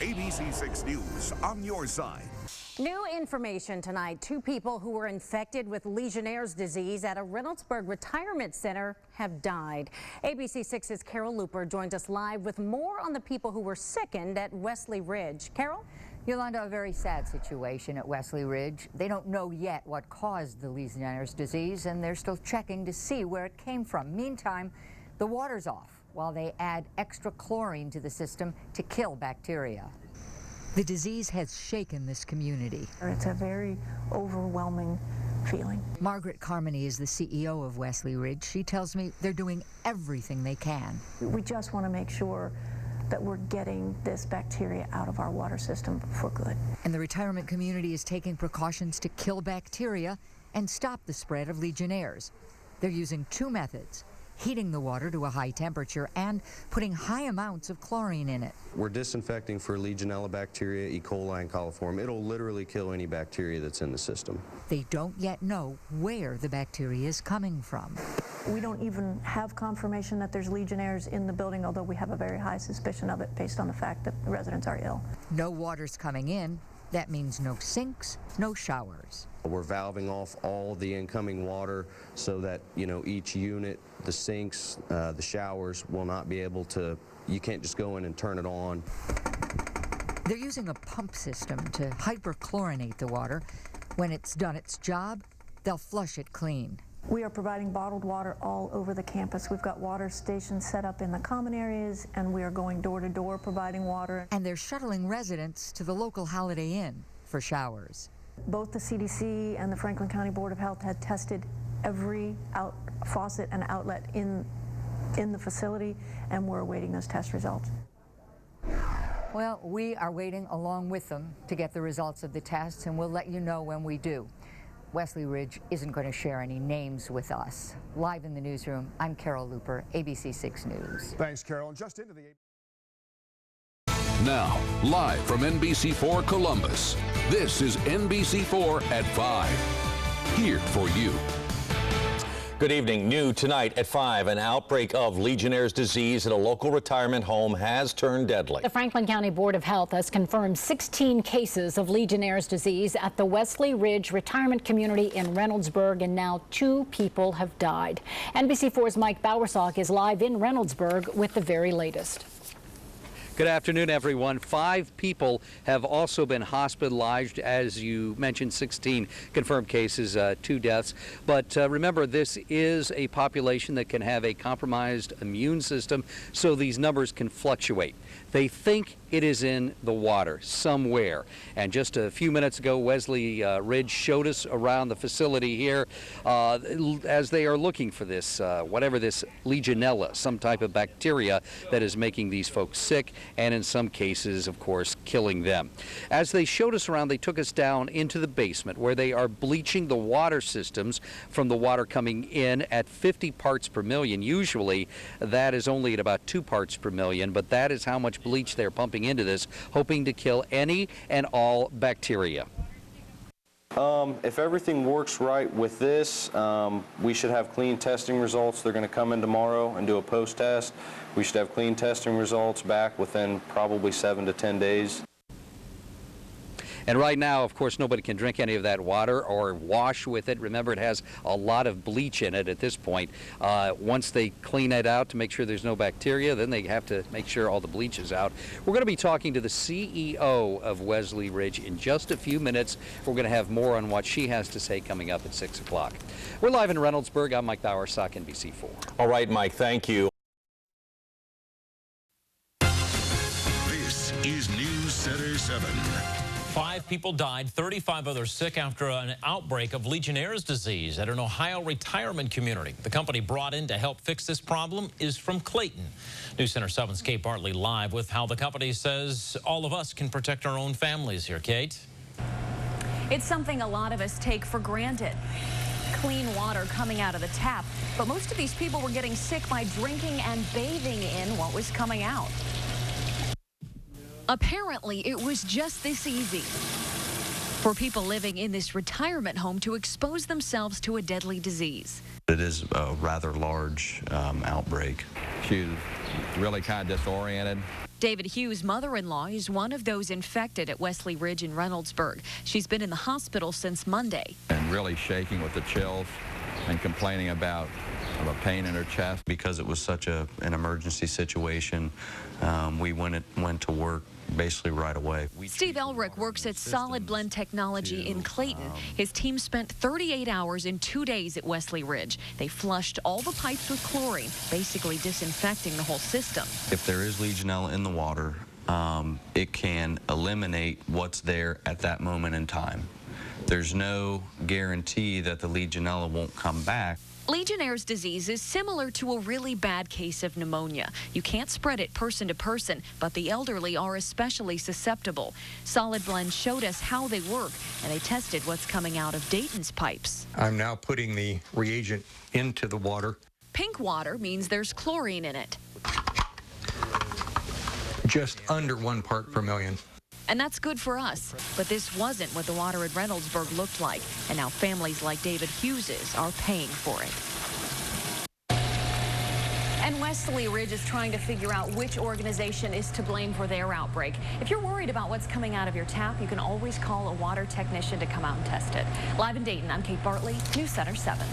ABC 6 News on your side. New information tonight. 2 people who were infected with Legionnaires' disease at a Reynoldsburg retirement center have died. ABC 6's Carol Looper joined us live with more on the people who were sickened at Wesley Ridge. Carol? Yolanda, a very sad situation at Wesley Ridge. They don't know yet what caused the Legionnaires' disease, and they're still checking to see where it came from. Meantime, the water's off while they add extra chlorine to the system to kill bacteria. The disease has shaken this community. It's a very overwhelming feeling. Margaret Carmody is the CEO of Wesley Ridge. She tells me they're doing everything they can. We just want to make sure that we're getting this bacteria out of our water system for good. And the retirement community is taking precautions to kill bacteria and stop the spread of Legionnaires. They're using 2 methods: heating the water to a high temperature and putting high amounts of chlorine in it. We're disinfecting for Legionella bacteria, E. coli, and coliform. It'll literally kill any bacteria that's in the system. They don't yet know where the bacteria is coming from. We don't even have confirmation that there's Legionnaires in the building, although we have a very high suspicion of it based on the fact that the residents are ill. No water's coming in. That means no sinks, no showers. We're valving off all the incoming water so that, each unit, the sinks, the showers will not be able to, you can't just go in and turn it on. They're using a pump system to hyperchlorinate the water. When it's done its job, they'll flush it clean. We are providing bottled water all over the campus. We've got water stations set up in the common areas, and we are going door to door providing water. And they're shuttling residents to the local Holiday Inn for showers. Both the CDC and the Franklin County Board of Health had tested every faucet and outlet in the facility, and we're awaiting those test results. Well, we are waiting along with them to get the results of the tests, and we'll let you know when we do. Wesley Ridge isn't going to share any names with us. Live in the newsroom, I'm Carol Looper, ABC 6 News. Thanks, Carol. And just into the... Now, live from NBC4 Columbus, this is NBC4 at 5. Here for you. Good evening. New tonight at 5, an outbreak of Legionnaire's disease at a local retirement home has turned deadly. The Franklin County Board of Health has confirmed 16 cases of Legionnaire's disease at the Wesley Ridge retirement community in Reynoldsburg, and now 2 people have died. NBC4's Mike Bowersock is live in Reynoldsburg with the very latest. Good afternoon, everyone. 5 people have also been hospitalized. As you mentioned, 16 confirmed cases, 2 deaths. But remember, this is a population that can have a compromised immune system, so these numbers can fluctuate. They think it is in the water somewhere. And just a few minutes ago, Wesley Ridge showed us around the facility here as they are looking for this, whatever this Legionella, some type of bacteria that is making these folks sick, and in some cases, of course, killing them. As they showed us around, they took us down into the basement where they are bleaching the water systems from the water coming in at 50 parts per million. Usually, that is only at about 2 parts per million, but that is how much bleach they're pumping into this, hoping to kill any and all bacteria. If everything works right with this, we should have clean testing results. They're going to come in tomorrow and do a post-test. We should have clean testing results back within probably 7 to 10 days. And right now, of course, nobody can drink any of that water or wash with it. Remember, it has a lot of bleach in it at this point. Once they clean it out to make sure there's no bacteria, then they have to make sure all the bleach is out. We're going to be talking to the CEO of Wesley Ridge in just a few minutes. We're going to have more on what she has to say coming up at 6 o'clock. We're live in Reynoldsburg. I'm Mike Bowersock, NBC4. All right, Mike, thank you. This is News Center 7. 5 people died, 35 others sick after an outbreak of Legionnaire's disease at an Ohio retirement community. The company brought in to help fix this problem is from Clayton. News Center 7's Kate Bartley live with how the company says all of us can protect our own families here. Kate? It's something a lot of us take for granted. Clean water coming out of the tap. But most of these people were getting sick by drinking and bathing in what was coming out. Apparently, it was just this easy for people living in this retirement home to expose themselves to a deadly disease. It is a rather large outbreak. She was really kind of disoriented. David Hughes' mother-in-law is one of those infected at Wesley Ridge in Reynoldsburg. She's been in the hospital since Monday. And really shaking with the chills and complaining about a pain in her chest. Because it was such an emergency situation, we went to work basically right away. Steve Elrick works at Solid Blend Technology in Clayton. His team spent 38 hours in 2 days at Wesley Ridge. They flushed all the pipes with chlorine, basically disinfecting the whole system. If there is Legionella in the water, it can eliminate what's there at that moment in time. There's no guarantee that the Legionella won't come back. Legionnaires' disease is similar to a really bad case of pneumonia. You can't spread it person to person, but the elderly are especially susceptible. Solid Blend showed us how they work, and they tested what's coming out of Dayton's pipes. I'm now putting the reagent into the water. Pink water means there's chlorine in it. Just under 1 part per million. And that's good for us. But this wasn't what the water at Reynoldsburg looked like. And now families like David Hughes's are paying for it. And Wesley Ridge is trying to figure out which organization is to blame for their outbreak. If you're worried about what's coming out of your tap, you can always call a water technician to come out and test it. Live in Dayton, I'm Kate Bartley, News Center 7.